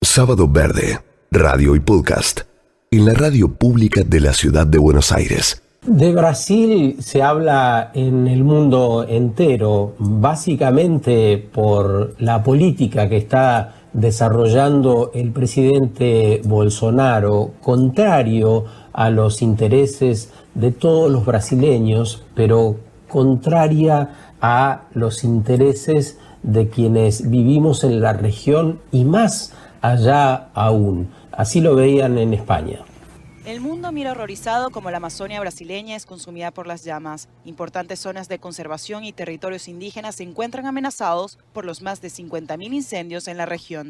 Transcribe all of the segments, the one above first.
Sábado Verde, radio y podcast, en la radio pública de la ciudad de Buenos Aires. De Brasil se habla en el mundo entero, básicamente por la política que está desarrollando el presidente Bolsonaro, contrario a los intereses de todos los brasileños, pero contraria a los intereses de quienes vivimos en la región y más allá aún. Así lo veían en España. El mundo mira horrorizado como la Amazonia brasileña es consumida por las llamas. Importantes zonas de conservación y territorios indígenas se encuentran amenazados por los más de 50.000 incendios en la región.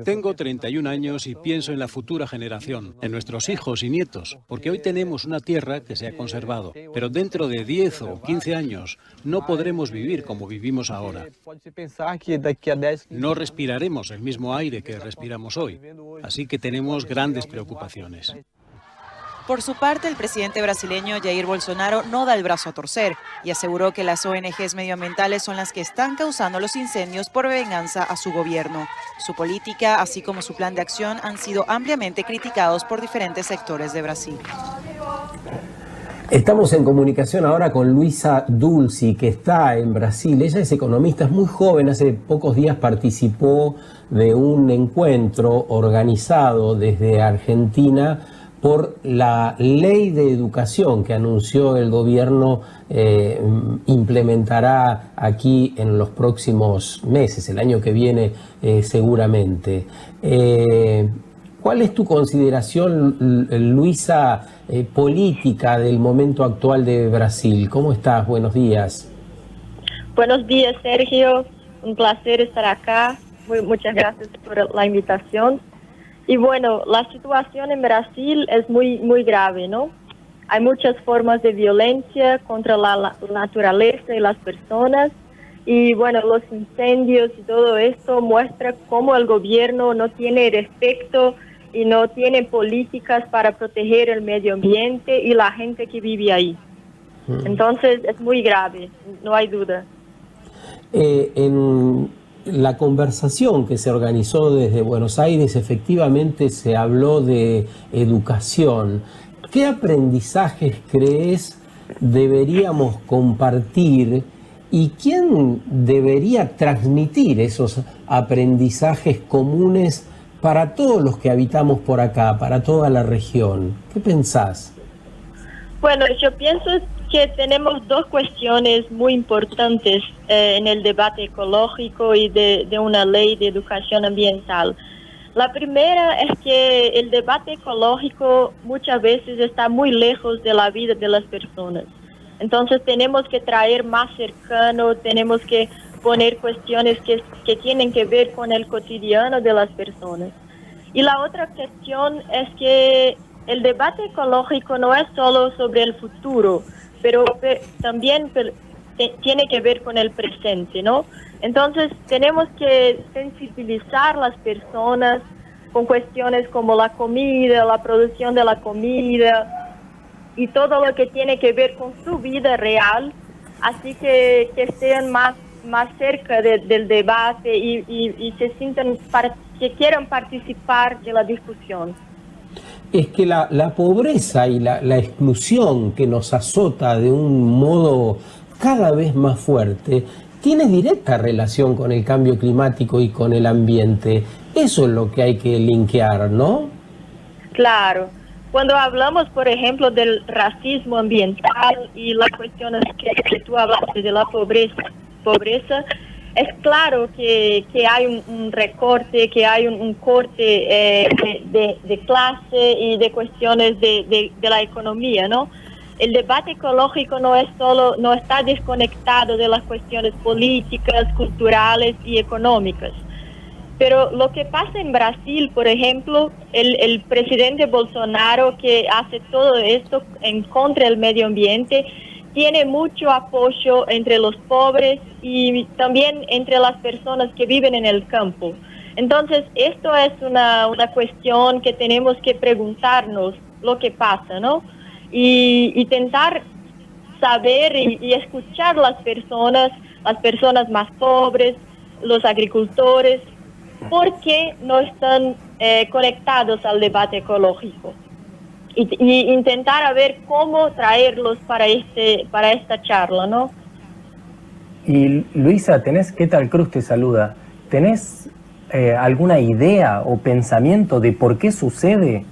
Tengo 31 años y pienso en la futura generación, en nuestros hijos y nietos, porque hoy tenemos una tierra que se ha conservado, pero dentro de 10 o 15 años no podremos vivir como vivimos ahora. No respiraremos el mismo aire que respiramos hoy, así que tenemos grandes preocupaciones. Por su parte, el presidente brasileño Jair Bolsonaro no da el brazo a torcer y aseguró que las ONGs medioambientales son las que están causando los incendios por venganza a su gobierno. Su política, así como su plan de acción, han sido ampliamente criticados por diferentes sectores de Brasil. Estamos en comunicación ahora con Luisa Dulci, que está en Brasil. Ella es economista, es muy joven, hace pocos días participó de un encuentro organizado desde Argentina por la ley de educación que anunció el gobierno implementará aquí en los próximos meses, el año que viene seguramente. ¿Cuál es tu consideración, Luisa, política del momento actual de Brasil? ¿Cómo estás? Buenos días. Buenos días, Sergio. Un placer estar acá. Muchas gracias por la invitación. Y bueno, la situación en Brasil es muy grave, ¿no? Hay muchas formas de violencia contra la naturaleza y las personas. Y bueno, los incendios y todo esto muestra cómo el gobierno no tiene respeto y no tiene políticas para proteger el medio ambiente y la gente que vive ahí. Entonces es muy grave, no hay duda. En la conversación que se organizó desde Buenos Aires, efectivamente se habló de educación. ¿Qué aprendizajes crees deberíamos compartir y quién debería transmitir esos aprendizajes comunes para todos los que habitamos por acá, para toda la región? ¿Qué pensás? Bueno, yo pienso que tenemos dos cuestiones muy importantes en el debate ecológico y de una ley de educación ambiental. La primera es que el debate ecológico muchas veces está muy lejos de la vida de las personas. Entonces tenemos que traer más cercano, tenemos que poner cuestiones que tienen que ver con el cotidiano de las personas. Y la otra cuestión es que el debate ecológico no es solo sobre el futuro, pero también tiene que ver con el presente, ¿no? Entonces tenemos que sensibilizar a las personas con cuestiones como la comida, la producción de la comida y todo lo que tiene que ver con su vida real, así que estén más cerca del debate y se sientan que quieran participar de la discusión. Es que la pobreza y la exclusión que nos azota de un modo cada vez más fuerte tiene directa relación con el cambio climático y con el ambiente. Eso es lo que hay que linkear, ¿no? Claro. Cuando hablamos, por ejemplo, del racismo ambiental y las cuestiones que tú hablaste de la pobreza, es claro que hay un recorte, que hay un corte de clase y de cuestiones de la economía, ¿no? El debate ecológico no está desconectado de las cuestiones políticas, culturales y económicas. Pero lo que pasa en Brasil, por ejemplo, el presidente Bolsonaro, que hace todo esto en contra del medio ambiente, tiene mucho apoyo entre los pobres y también entre las personas que viven en el campo. Entonces, esto es una cuestión que tenemos que preguntarnos lo que pasa, ¿no? Y intentar saber y escuchar las personas más pobres, los agricultores, por qué no están conectados al debate ecológico. Y intentar a ver cómo traerlos para esta charla, ¿no? Y Luisa, ¿qué tal? Cruz te saluda. ¿Tenés alguna idea o pensamiento de por qué sucede?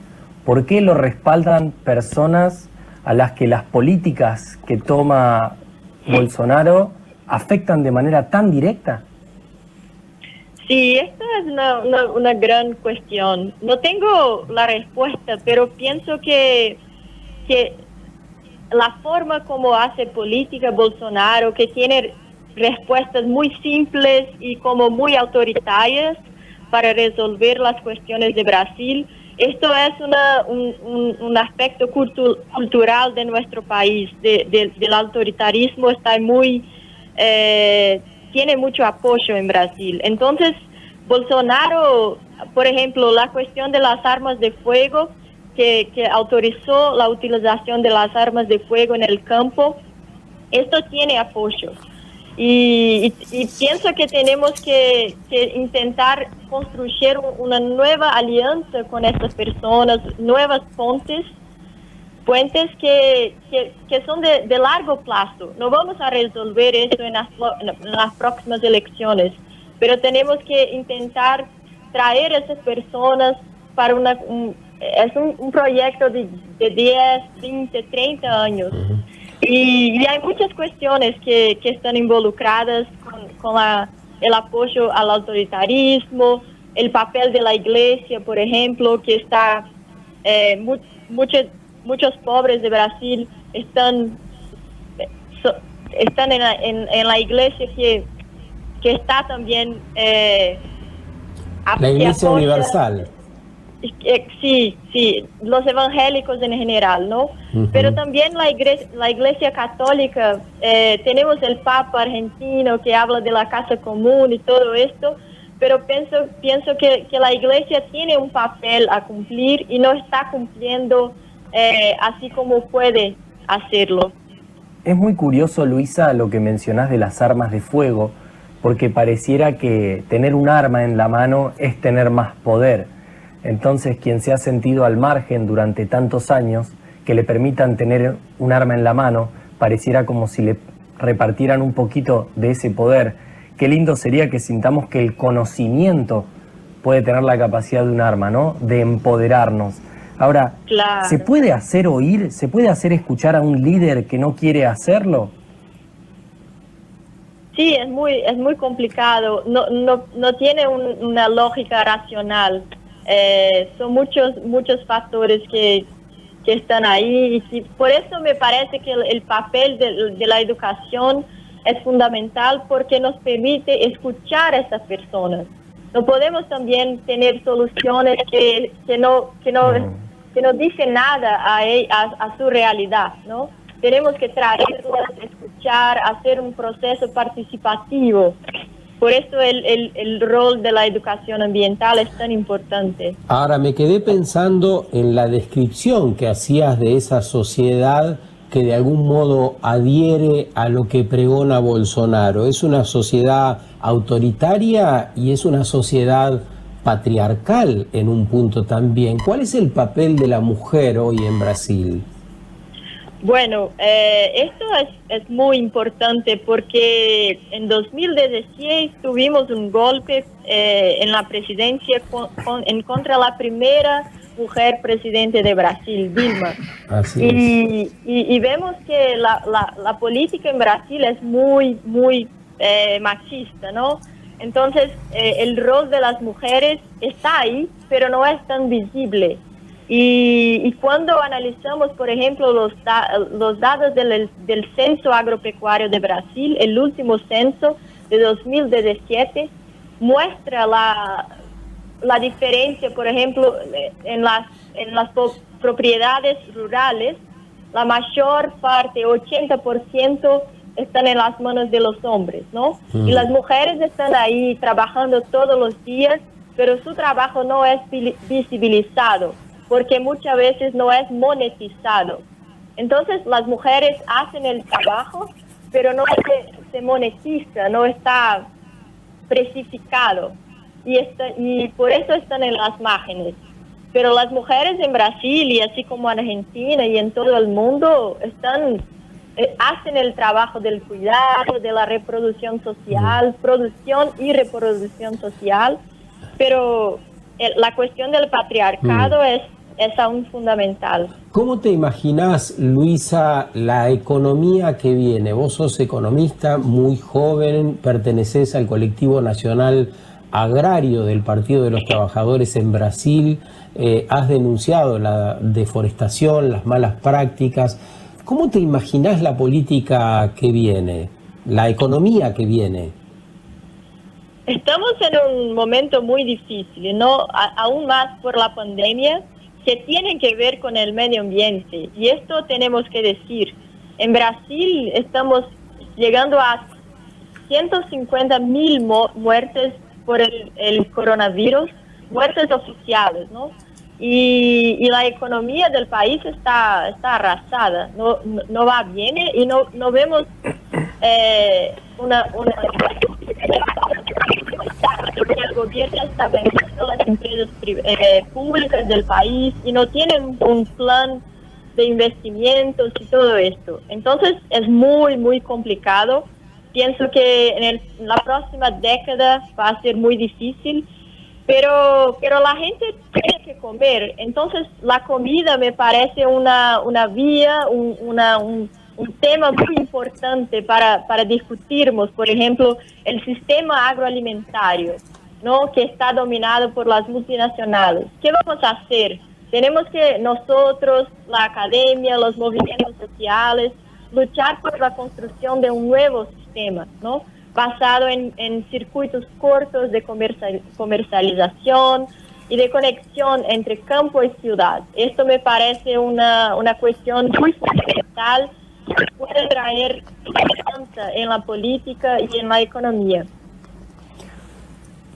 ¿Por qué lo respaldan personas a las que las políticas que toma Bolsonaro afectan de manera tan directa? Sí, esta es una gran cuestión. No tengo la respuesta, pero pienso que la forma como hace política Bolsonaro, que tiene respuestas muy simples y como muy autoritarias para resolver las cuestiones de Brasil, esto es un aspecto cultural de nuestro país, del autoritarismo, está muy... tiene mucho apoyo en Brasil. Entonces, Bolsonaro, por ejemplo, la cuestión de las armas de fuego, que autorizó la utilización de las armas de fuego en el campo, esto tiene apoyo. Y pienso que tenemos que intentar construir una nueva alianza con estas personas, nuevas puentes que son de largo plazo. No vamos a resolver esto en las próximas elecciones, pero tenemos que intentar traer a esas personas para un proyecto de 10, 20, 30 años. Y hay muchas cuestiones que están involucradas con el apoyo al autoritarismo, el papel de la iglesia, por ejemplo, que está muchos pobres de Brasil están en la iglesia que está también la Iglesia Universal. Sí, los evangélicos en general, ¿no? Pero también la iglesia católica, tenemos el Papa argentino que habla de la casa común y todo esto, pero pienso que la iglesia tiene un papel a cumplir y no está cumpliendo así como puede hacerlo. Es muy curioso, Luisa, lo que mencionás de las armas de fuego, porque pareciera que tener un arma en la mano es tener más poder. Entonces, quien se ha sentido al margen durante tantos años, que le permitan tener un arma en la mano, pareciera como si le repartieran un poquito de ese poder. Qué lindo sería que sintamos que el conocimiento puede tener la capacidad de un arma, ¿no? De empoderarnos. Ahora, claro. ¿Se puede hacer oír, se puede hacer escuchar a un líder que no quiere hacerlo? Sí, es muy complicado. No tiene una lógica racional. Son muchos factores que están ahí y por eso me parece que el papel de la educación es fundamental, porque nos permite escuchar a esas personas. No podemos también tener soluciones que no dicen nada a su realidad, ¿no? Tenemos que traerlas, escuchar, hacer un proceso participativo. Por eso el rol de la educación ambiental es tan importante. Ahora, me quedé pensando en la descripción que hacías de esa sociedad que de algún modo adhiere a lo que pregona Bolsonaro. Es una sociedad autoritaria y es una sociedad patriarcal en un punto también. ¿Cuál es el papel de la mujer hoy en Brasil? Bueno, esto es muy importante porque en 2016 tuvimos un golpe en la presidencia en contra la primera mujer presidente de Brasil, Dilma. Así es. Y vemos que la política en Brasil es muy machista, ¿no? Entonces, el rol de las mujeres está ahí, pero no es tan visible. Y cuando analizamos, por ejemplo, los datos del Censo Agropecuario de Brasil, el último censo de 2017, muestra la diferencia, por ejemplo, en las propiedades rurales, la mayor parte, 80%, están en las manos de los hombres, ¿no? Y las mujeres están ahí trabajando todos los días, pero su trabajo no es visibilizado, porque muchas veces no es monetizado. Entonces las mujeres hacen el trabajo, pero no se monetiza, no está precificado. y por eso están en las márgenes. Pero las mujeres en Brasil y así como en Argentina y en todo el mundo hacen el trabajo del cuidado, de la reproducción social, producción y reproducción social, pero la cuestión del patriarcado es aún fundamental. ¿Cómo te imaginás, Luisa, la economía que viene? Vos sos economista, muy joven, pertenecés al colectivo nacional agrario del Partido de los Trabajadores en Brasil, has denunciado la deforestación, las malas prácticas. ¿Cómo te imaginás la política que viene, la economía que viene? Estamos en un momento muy difícil, ¿no? Aún más por la pandemia, que tiene que ver con el medio ambiente. Y esto tenemos que decir. En Brasil estamos llegando a 150,000 muertes por el coronavirus, muertes oficiales, ¿no? Y la economía del país está arrasada, no va bien y no vemos el gobierno está vendiendo las empresas públicas del país y no tienen un plan de investimentos y todo esto. Entonces es muy, muy complicado. Pienso que en la próxima década va a ser muy difícil, pero la gente tiene que comer. Entonces la comida me parece una vía, un tema muy importante para discutirmos, por ejemplo, el sistema agroalimentario, ¿no? Que está dominado por las multinacionales. ¿Qué vamos a hacer? Tenemos que nosotros, la academia, los movimientos sociales, luchar por la construcción de un nuevo sistema, ¿no? Basado en circuitos cortos de comercialización y de conexión entre campo y ciudad. Esto me parece una cuestión muy fundamental que puede traer esperanza en la política y en la economía.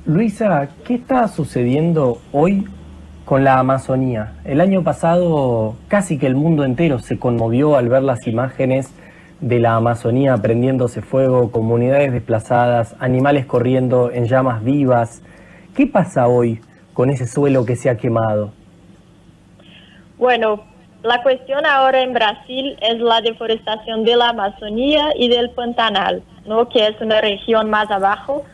Luisa, ¿qué está sucediendo hoy con la Amazonía? El año pasado casi que el mundo entero se conmovió al ver las imágenes de la Amazonía prendiéndose fuego, comunidades desplazadas, animales corriendo en llamas vivas. ¿Qué pasa hoy con ese suelo que se ha quemado? Bueno, la cuestión ahora en Brasil es la deforestación de la Amazonía y del Pantanal, ¿no? Que es una región más abajo.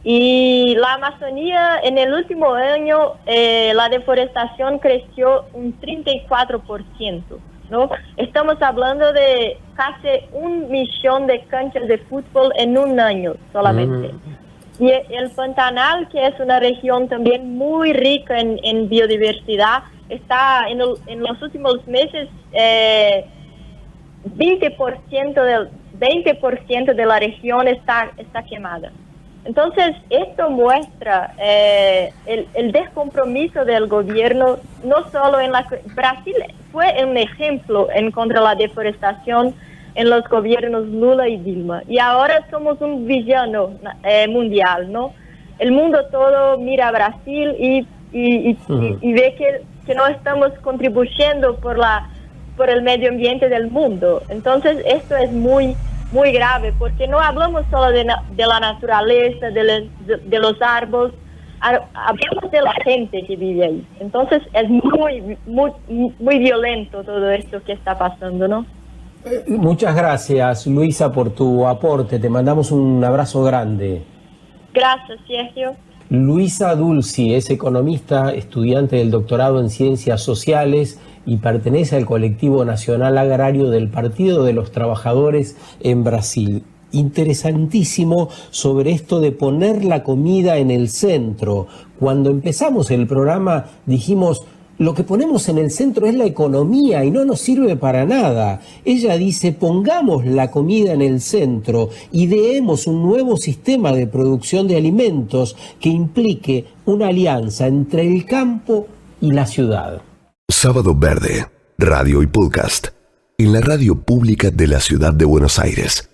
Y la Amazonía, en el último año, la deforestación creció un 34%, ¿no? Estamos hablando de casi 1 millón de canchas de fútbol en un año solamente. Y el Pantanal, que es una región también muy rica en biodiversidad, está en los últimos meses 20% de la región está quemada. Entonces, esto muestra el descompromiso del gobierno, no solo en Brasil fue un ejemplo en contra de la deforestación en los gobiernos Lula y Dilma. Y ahora somos un villano mundial, ¿no? El mundo todo mira a Brasil y ve que no estamos contribuyendo por el medio ambiente del mundo. Entonces, esto es muy grave, porque no hablamos solo de la naturaleza, de los árboles, hablamos de la gente que vive ahí. Entonces es muy violento todo esto que está pasando, ¿no? Muchas gracias, Luisa, por tu aporte. Te mandamos un abrazo grande. Gracias, Sergio. Luisa Dulci es economista, estudiante del doctorado en Ciencias Sociales y pertenece al colectivo nacional agrario del Partido de los Trabajadores en Brasil. Interesantísimo sobre esto de poner la comida en el centro. Cuando empezamos el programa dijimos, lo que ponemos en el centro es la economía y no nos sirve para nada. Ella dice, pongamos la comida en el centro, ideemos un nuevo sistema de producción de alimentos que implique una alianza entre el campo y la ciudad. Sábado Verde, radio y podcast, en la radio pública de la ciudad de Buenos Aires.